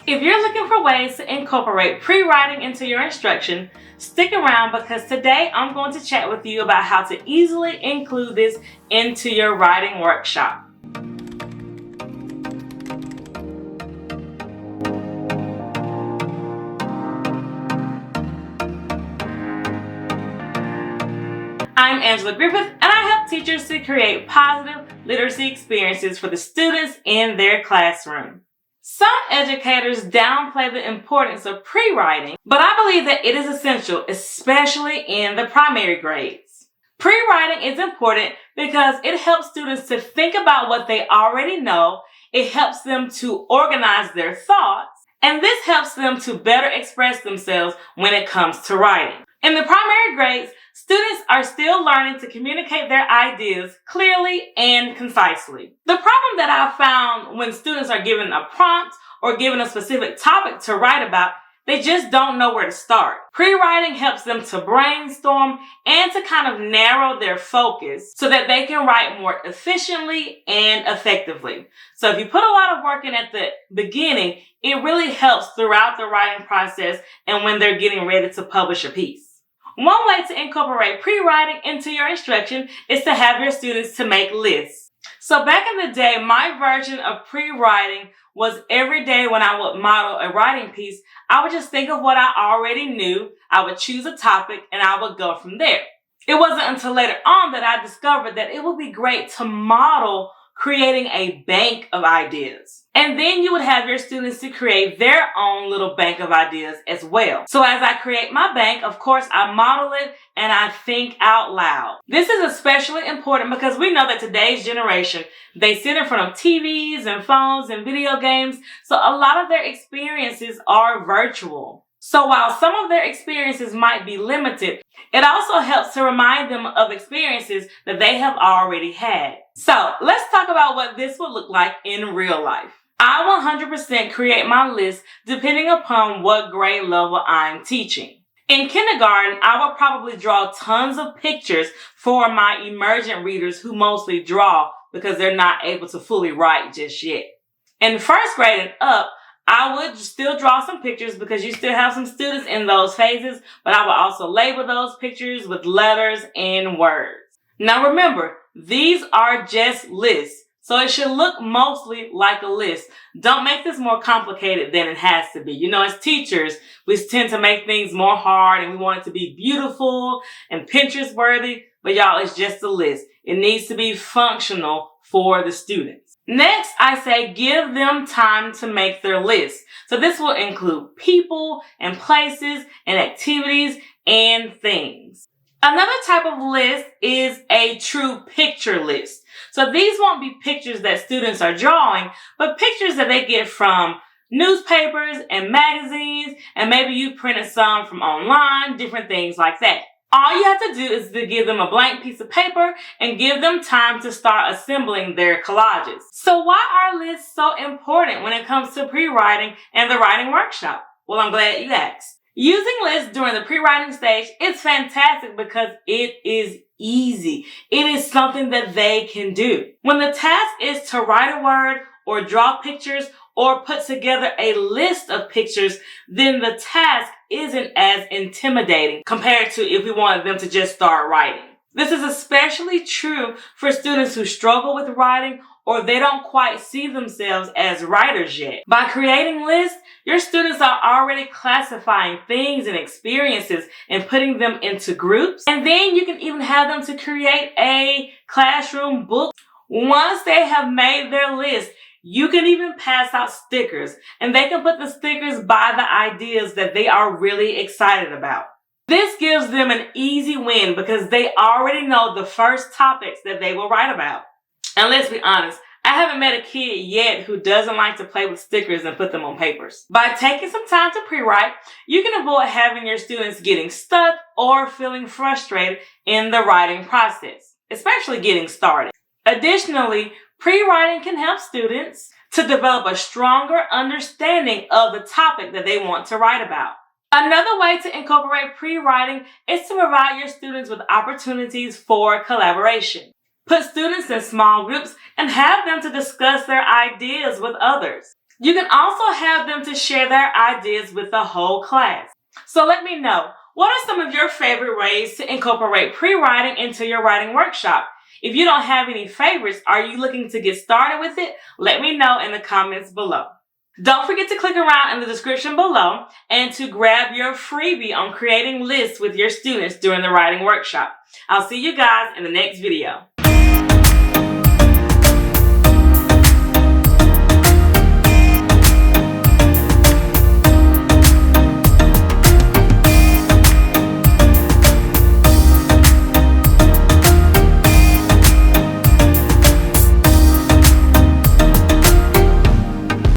If you're looking for ways to incorporate pre-writing into your instruction, stick around because today I'm going to chat with you about how to easily include this into your writing workshop. I'm Angela Griffith, and I help teachers to create positive literacy experiences for the students in their classroom. Some educators downplay the importance of pre-writing, but I believe that it is essential, especially in the primary grades. Pre-writing is important because it helps students to think about what they already know, it helps them to organize their thoughts, and this helps them to better express themselves when it comes to writing. In the primary grades, students are still learning to communicate their ideas clearly and concisely. The problem that I've found when students are given a prompt or given a specific topic to write about, they just don't know where to start. Pre-writing helps them to brainstorm and to kind of narrow their focus so that they can write more efficiently and effectively. So if you put a lot of work in at the beginning, it really helps throughout the writing process and when they're getting ready to publish a piece. One way to incorporate pre-writing into your instruction is to have your students to make lists. So back in the day, my version of pre-writing was every day when I would model a writing piece, I would just think of what I already knew, I would choose a topic, and I would go from there. It wasn't until later on that I discovered that it would be great to model creating a bank of ideas. And then you would have your students to create their own little bank of ideas as well. So as I create my bank, of course, I model it and I think out loud. This is especially important because we know that today's generation, they sit in front of TVs and phones and video games. So a lot of their experiences are virtual. So while some of their experiences might be limited, it also helps to remind them of experiences that they have already had. So let's talk about what this would look like in real life. I 100% create my list depending upon what grade level I'm teaching. In kindergarten, I would probably draw tons of pictures for my emergent readers who mostly draw because they're not able to fully write just yet. In first grade and up, I would still draw some pictures because you still have some students in those phases, but I would also label those pictures with letters and words. Now remember, these are just lists, so it should look mostly like a list. Don't make this more complicated than it has to be. You know, as teachers, we tend to make things more hard and we want it to be beautiful and Pinterest worthy, but y'all, it's just a list. It needs to be functional for the students. Next, I say give them time to make their list. So this will include people and places and activities and things. Another type of list is a true picture list. So these won't be pictures that students are drawing, but pictures that they get from newspapers and magazines, and maybe you printed some from online, different things like that. All you have to do is to give them a blank piece of paper and give them time to start assembling their collages. So why are lists so important when it comes to pre-writing and the writing workshop? Well, I'm glad you asked. Using lists during the pre-writing stage is fantastic because it is easy. It is something that they can do. When the task is to write a word or draw pictures or put together a list of pictures, then the task isn't as intimidating compared to if we wanted them to just start writing. This is especially true for students who struggle with writing or they don't quite see themselves as writers yet. By creating lists, your students are already classifying things and experiences and putting them into groups. And then you can even have them to create a classroom book. Once they have made their list, you can even pass out stickers, and they can put the stickers by the ideas that they are really excited about. This gives them an easy win because they already know the first topics that they will write about. And let's be honest, I haven't met a kid yet who doesn't like to play with stickers and put them on papers. By taking some time to pre-write, you can avoid having your students getting stuck or feeling frustrated in the writing process, especially getting started. Additionally, pre-writing can help students to develop a stronger understanding of the topic that they want to write about. Another way to incorporate pre-writing is to provide your students with opportunities for collaboration. Put students in small groups and have them to discuss their ideas with others. You can also have them to share their ideas with the whole class. So let me know, what are some of your favorite ways to incorporate pre-writing into your writing workshop? If you don't have any favorites, are you looking to get started with it? Let me know in the comments below. Don't forget to click around in the description below and to grab your freebie on creating lists with your students during the writing workshop. I'll see you guys in the next video.